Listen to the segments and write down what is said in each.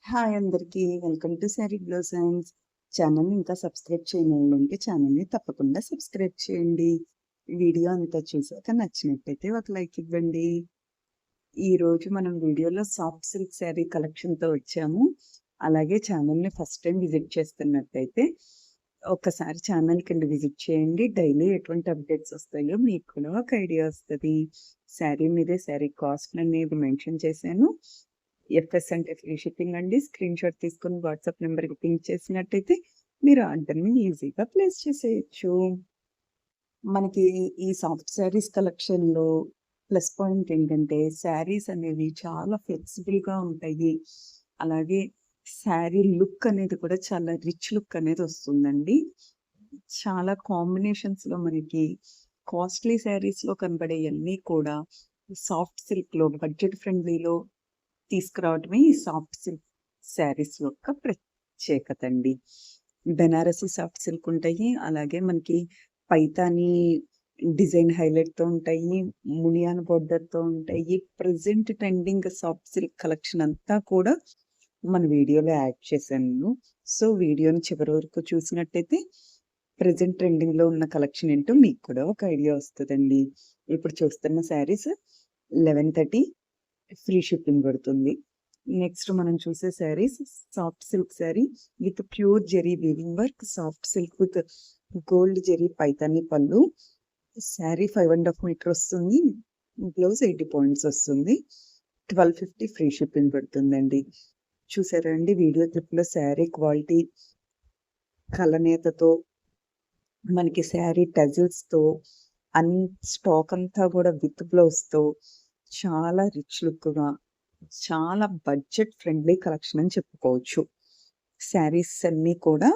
Hi అందరికీ. Welcome to sari blossoms. ఛానల్‌ని ఇంకా సబ్స్క్రైబ్ చేయనోళ్ళుంటే ఛానల్‌ని తప్పకుండా సబ్స్క్రైబ్ చేయండి. వీడియో అంతా చూసాక నచ్చినట్టయితే ఒక లైక్ ఇవ్వండి. ఈరోజు మనం వీడియోలో సాఫ్ట్ సిల్క్ శారీ కలెక్షన్‌తో వచ్చాము. అలాగే ఛానల్‌ని ఫస్ట్ టైం విజిట్ చేస్తున్నట్టయితే ఒక్కసారి ఛానల్‌కెళ్ళి విజిట్ చేయండి. డైలీ ఎటువంటి అప్డేట్స్ వస్తాయో మీకు కూడా ఒక ఐడియా వస్తది. శారీ మీదే శారీ కాస్ట్‌లనేది మెన్షన్ చేశాను. ఎఫ్ఎస్ అంటే ఫ్రీ షిప్పింగ్ అండి. స్క్రీన్‌షాట్ తీసుకొని వాట్సాప్ నంబర్‌కి పింక్ చేసినట్టయితే మీరు ఆర్డర్‌ని ఈజీగా ప్లేస్ చేసేయొచ్చు. మనకి ఈ సాఫ్ట్ శారీస్ కలెక్షన్‌లో ప్లస్ పాయింట్ ఏంటంటే శారీస్ అనేవి చాలా ఫ్లెక్సిబుల్‌గా ఉంటాయి. అలాగే శారీ లుక్ అనేది కూడా చాలా రిచ్ లుక్ అనేది వస్తుందండి. చాలా కాంబినేషన్స్‌లో మనకి కాస్ట్‌లీ శారీస్‌లో కనబడేయన్నీ కూడా సాఫ్ట్ సిల్క్‌లో బడ్జెట్ ఫ్రెండ్లీలో తీసుకురావడమే ఈ సాఫ్ట్ సిల్క్ శారీస్ యొక్క ప్రత్యేకత అండి. బెనారసి సాఫ్ట్ సిల్క్ ఉంటాయి. అలాగే మనకి పైతాని డిజైన్ హైలైట్‌తో ఉంటాయి. మునియాన్ బోర్డర్‌తో ఉంటాయి. Present trending soft silk collection అంతా కూడా మన వీడియోలో యాడ్ చేశాను. సో, వీడియోని చివరి వరకు చూసినట్టయితే ప్రెజెంట్ ట్రెండింగ్‌లో ఉన్న కలెక్షన్ ఏంటో మీకు కూడా ఒక ఐడియా వస్తదండి. ఇప్పుడు చూస్తున్న శారీస్ 1130 ఫ్రీ షిప్పింగ్ పడుతుంది. నెక్స్ట్ మనం చూసే saris soft silk sari with pure zari weaving work, soft silk with gold zari Paithani పళ్ళు. శారీ 5½ మీటర్ వస్తుంది. బ్లౌజ్ 80 పాయింట్స్ వస్తుంది. 1250 ఫ్రీ షిప్పింగ్ పడుతుందండి. చూసారా అండి వీడియో క్లిప్‌లో శారీ క్వాలిటీ కలనేతతో మనకి శారీ టజిల్స్‌తో స్టాక్ అంతా కూడా విత్ బ్లౌజ్‌తో చాలా రిచ్ లుక్‌గా చాలా బడ్జెట్ ఫ్రెండ్లీ కలెక్షన్ అని చెప్పుకోవచ్చు. శారీస్ అన్నీ కూడా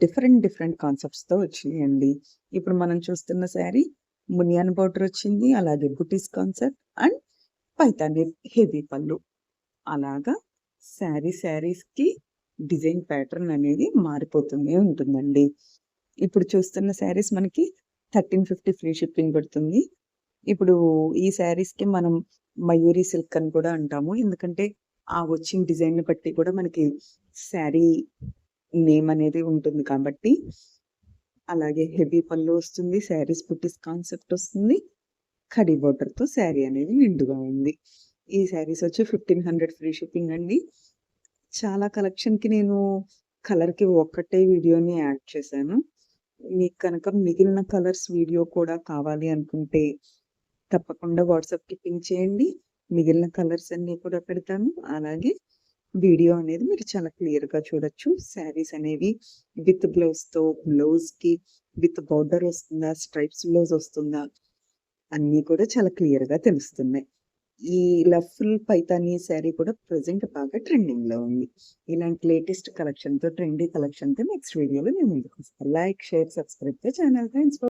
డిఫరెంట్ కాన్సెప్ట్స్‌తో వచ్చినాయండి. ఇప్పుడు మనం చూస్తున్న శారీ మునియాన్ బోర్డర్ వచ్చింది. అలాగే బుటీస్ కాన్సెప్ట్ అండ్ పైతాని హెవీ పళ్ళు. అలాగా శారీస్‌కి డిజైన్ ప్యాటర్న్ అనేది మారిపోతూనే ఉంటుందండి. ఇప్పుడు చూస్తున్న శారీస్ మనకి 1350 ఫ్రీ షిప్పింగ్ పడుతుంది. ఇప్పుడు ఈ శారీస్‌కి మనం మయూరి సిల్క్ అని కూడా అంటాము. ఎందుకంటే ఆ వచ్చిన డిజైన్‌ని బట్టి కూడా మనకి శారీ నేమ్ అనేది ఉంటుంది కాబట్టి. అలాగే హెవీ పళ్ళు వస్తుంది. శారీస్ బుట్టీస్ కాన్సెప్ట్ వస్తుంది. కడీ బోర్డర్‌తో శారీ అనేది నిండుగా ఉంది. ఈ శారీస్ వచ్చి 1500 ఫ్రీ షిప్పింగ్ అండి. చాలా కలెక్షన్‌కి నేను కలర్‌కి ఒక్కటే వీడియోని యాడ్ చేశాను. మీకు కనుక మిగిలిన కలర్స్ వీడియో కూడా కావాలి అనుకుంటే తప్పకుండా వాట్సాప్‌కి పింక్ చేయండి. మిగిలిన కలర్స్ అన్నీ కూడా పెడతాను. అలాగే వీడియో అనేది మీరు చాలా క్లియర్‌గా చూడొచ్చు. శారీస్ అనేవి విత్ బ్లౌజ్‌తో బ్లౌజ్‌కి విత్ బోర్డర్ వస్తుందా? స్ట్రైప్స్ బ్లౌజ్ వస్తుందా? అన్నీ కూడా చాలా క్లియర్‌గా తెలుస్తున్నాయి. ఈ ఫుల్ పైతాని శారీ కూడా ప్రెజెంట్ బాగా ట్రెండింగ్‌లో ఉంది. ఇలాంటి లేటెస్ట్ కలెక్షన్‌తో ట్రెండీ కలెక్షన్‌తో నెక్స్ట్ వీడియోలో నేను ముందుకొస్తాను. Like, share, subscribe the channel. Thanks for